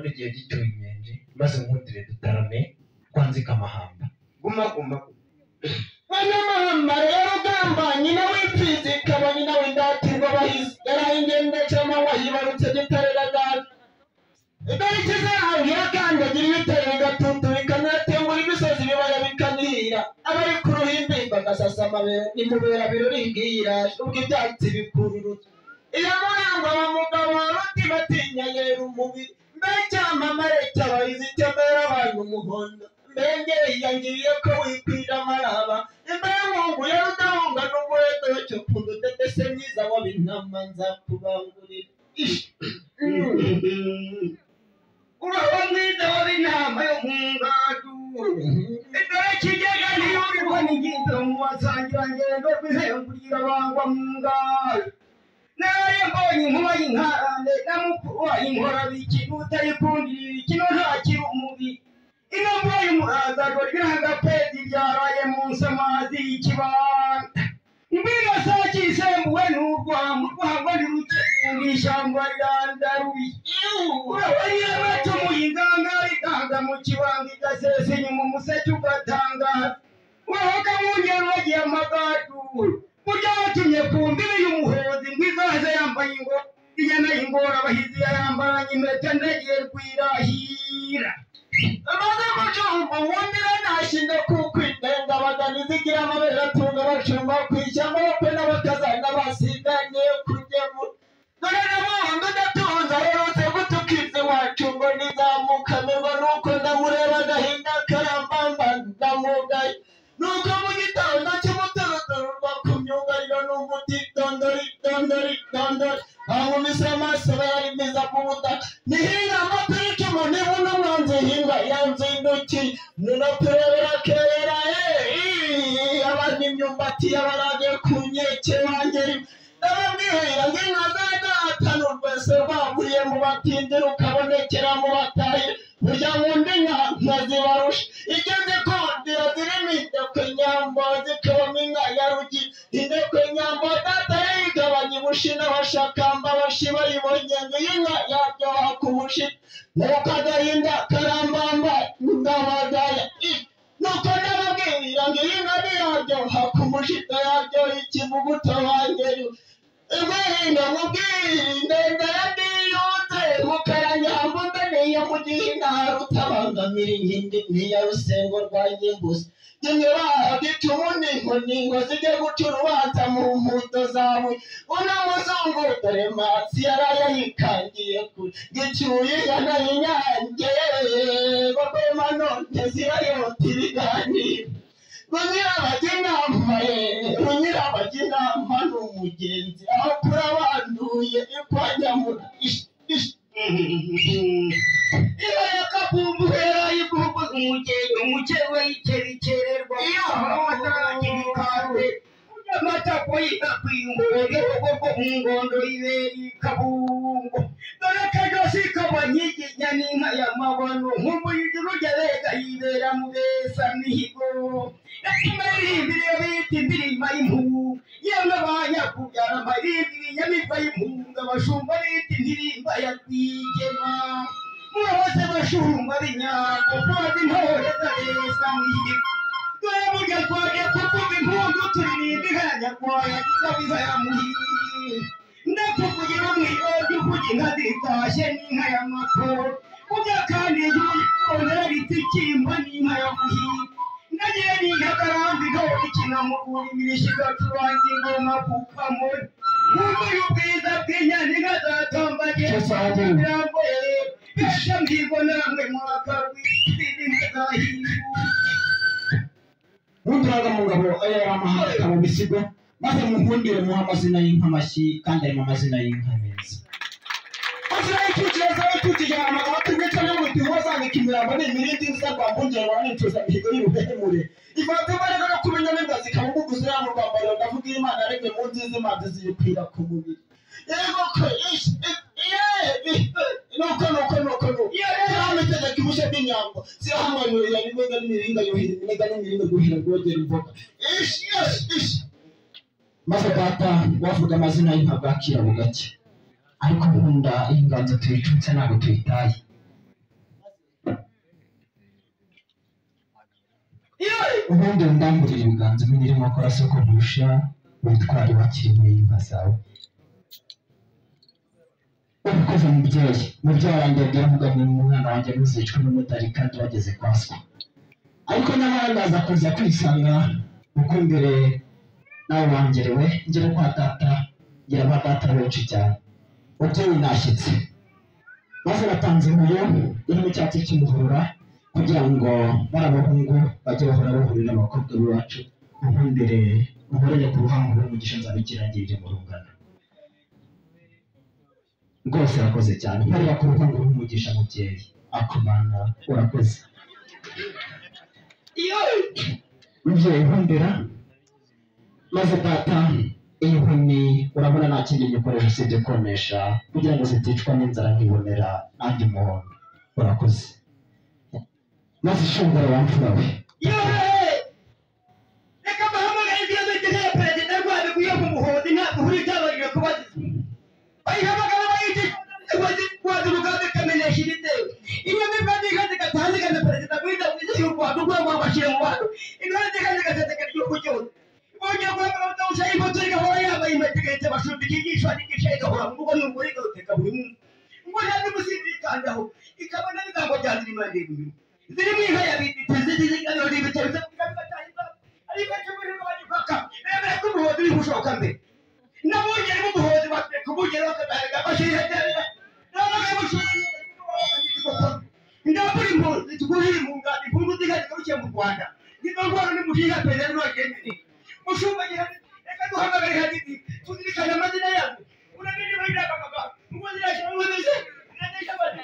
muri igihe gitoya inyenzi maze nkundire dutarame kwanzika amahamba guma Manyamahamba rero gamba nyina w'imfizi ikaba nyina w'indatirwa abahizi yarayingenda cyama wayibarutse gitarera data itariki zaho irakandagira ibitero bigatutu bikanatengura imisozi ibibaya bikanihira abari ku ruhimbi bagasasa amabere nimubera birori ngira ubwo ibyatsi bikururutse iyo murangwa wa mugabo bati batinya yera umubiri mbecyamamare cyabahizi cyamera abantu umuhondo mbengere yangiriye ko wikwira amaraba imbere mungu ya rudahunga n'umuheto cyo kududedese myiza wabintama nzakubangurira uraho mwiza wabintama yo mungadu idore kijyaga ntiyurwa n'igito mu basangira ngendo rw'ihengurira bangwa mu ngaro naye mbonye inkuba y'inkarane na mukuru wayo inkorabiki n'utayikundira ikino ntakiri umubiri ino mbonye umuraza rw'ira agapezi byaraye mu nsamazi y'ikibanda mbwira saa kisembuwe n'urwamu rwagwa ntirukenga ishyamba rirandaruye urabona bacumuye inganga riganga mu kibanga igasesa inyuma umuseke ugatangaza wahoga mu ngero bagiye amagaduru burya watumye ku mbibi y'umuhozi ngwizaze yambaye ingoro inyana y'ingora abahizi yayambaranye impeta ndagiye rwirahira amaze gucumba wumvira nashinga kuko indenga bagana izigira amabere atunga bacumba kwishyamba bakwe n'abakazana basiganye kugemu dore namuhanga udatunze aherutse gutukiza iwacu ngo nizamukamirwa nuko ndamureba agahinda karambamba ndamugaye nuko mu gitondo cy'umuturuturu ku myugariro n'umuti dondori amumise amaso yari meza ku butaka nihinga amaparike umuntu ibona umwanzi hinga yanzinduki nunaperebera kera abandi imyumbati yabarage ku nkeke wangeri ndababwira ngo inka za data n'urwese rwaguriye mu batindira ukabonekera mu batahira burya nkunda inka nkazibarusha igeze kundira zirimo indekwe nyambo zikabamo inka ya rugi indekwe nyambo data yayigabanya ibushi n'abashakamba bashi bayibonye ngo iyi nka yaryoha ku bushi nuko agahinda karambamba ndabagaya nuko ndababwira ngo iyi nka ntiyaryoha ku mushito yaryoha ikivuguto wangeri Ihinga mubwire ndende yadiyutse mukaranyambo mbene yo mu gihinga rutabangamira inkindi niya rusengo rwa nyimbuzi nyine bahagitumu ningo zijye guca urubanza mu mbuto zawe una muzungu dore matsi yaraye yikangiye kure gicyuye ingana y'inyange barwema none zirayota ibiganiro runyira abajinama n'umugenzi aho kuri abanduye ikwanyamura iba yakabumbu hera y'igugu umukewe y'ikerikererwa iyo amatagirikawe amatako yikakwingore ubwo mungondo iberi kabungo dore kajosi kabanyiginya n'inka y'amabano nk'umuyijuru ryarega yibera mu besa mihigo nakimarimbire biti ndirima y'impungu yemwe abanyakubyara amarimbire inyamibwa y'impungu abashumba biti ndirimba ya rwigema murabose bashumba b'inyango koza intore zabesa mihigo dore burya twagiye kuvuga impundu turirimba ihanyarwaya n'abiza ya muhiri ndakuvugira umwirozi ukugira inka zitashye n'inka y'amakoro burya kandi y'uyikondera ritsikimba n'inka ya muhiri ndagiye n'inka karambi ntore ikinamugura imirisho igacuranga ingoma kukamuri nk'uko y'ubwiza bw'inyana inka zatombagiye birambuye besha mbibona namwe mwakarwitira inka zahinduka Munduraga mugabo ayamahanga mu bisigo maze munkundire mu amazina y'inka mashyi kandi ari mu amazina y'inka meza. Azira ikiceza ikijana amagabo tugetse no mu tihoza n'ikimirambo n'imirindi nzagwa mbungere wa n'intuza mihigo y'ubuhemure. Ivanze barega no kumenya n'ingazi kamuguzira mu rwambaro ndavuga Imana arege mu nziza imanzi ziyikwira ku mubiri. Yego ko nuko yametegeka ibushe bw'inyambo zirahamanyurira n'imega n'imiringa yuhira imega n'imiringa guhira rwogera imboga maze data wavuga amazina y'inka bwakira bugake ariko nkunda inganzo tuyicutse ntabwo tuyitaye ubundi ndamburira ibiganza imwe irimo akora soko kurusha witwara wakiriwe y'inka zawe ubikoze mubyeyi wanjye avuga ngo umwana wanjye ntuzicwe n'umutari kandi wageze kwa so ariko nyamara ndaza kuza kwisanga uko imbere nawe wangerewe ngere kwa data ngira ba data benshi cyane mubyeyi nashyitse maze natanze inkuru irimo icyatsi cy'umuhura kugira ngo barabahungu bajye bahora bahurira abakobwa b'iwacu ubumbere uhoreye ku ruhango rw'umugisha nzabikirangirire mu rungano rwose urakoze cyane nkorera ku ruhango rw'umugisha mubyeyi akomana urakoze mubyeyi nkundira maze data iyi nkumi urabona nta kindi gikoresho usibye konesha kugira ngo ziticwa n'inzara nkibonera andi muhondo urakoze maze ishungura wamfura we reka bahamagare diyabete ya perezida rwanda guye mu muhondo ntabwo uri byabarira kubaziza bayihamagara bayiti wazi mugabe kamenesha ibitewe iyo mibandi kandi gatandukanye perezida guhita wize y'u Rwanda urwego rwashyira mu bantu intore kandi gaseteka igihugu cyose bongera guhamagara ushaye ifoto igahora yambaye imetegetse bashumba ikigisho n'igisha igahora mu rugo n'umugore igahoteka buri munsi ngo ntabwo umusizikandaho ikabona n'igambo rya zirima ndebumiro ziri mu inka ya biti ziziganiro n'ibitaro bigatahimba ariko cyumuri ngo bagifaka nemera ko umuhozi uri gushoka mbere nabongera mu muhozi bakwiye kubugera bakagaga bashira cyane nabagaye mushuri ndabura impunzi tugurira impunzi impunzi zigari kurukiye mu Rwanda ngidorwara ni mushinga perezida n'abagenzi mushumba gihari reka duhamagare hadidi tuzirikana amazina yabo uramenye bayiraka baba ngo zirashya mu nzi nanesha bati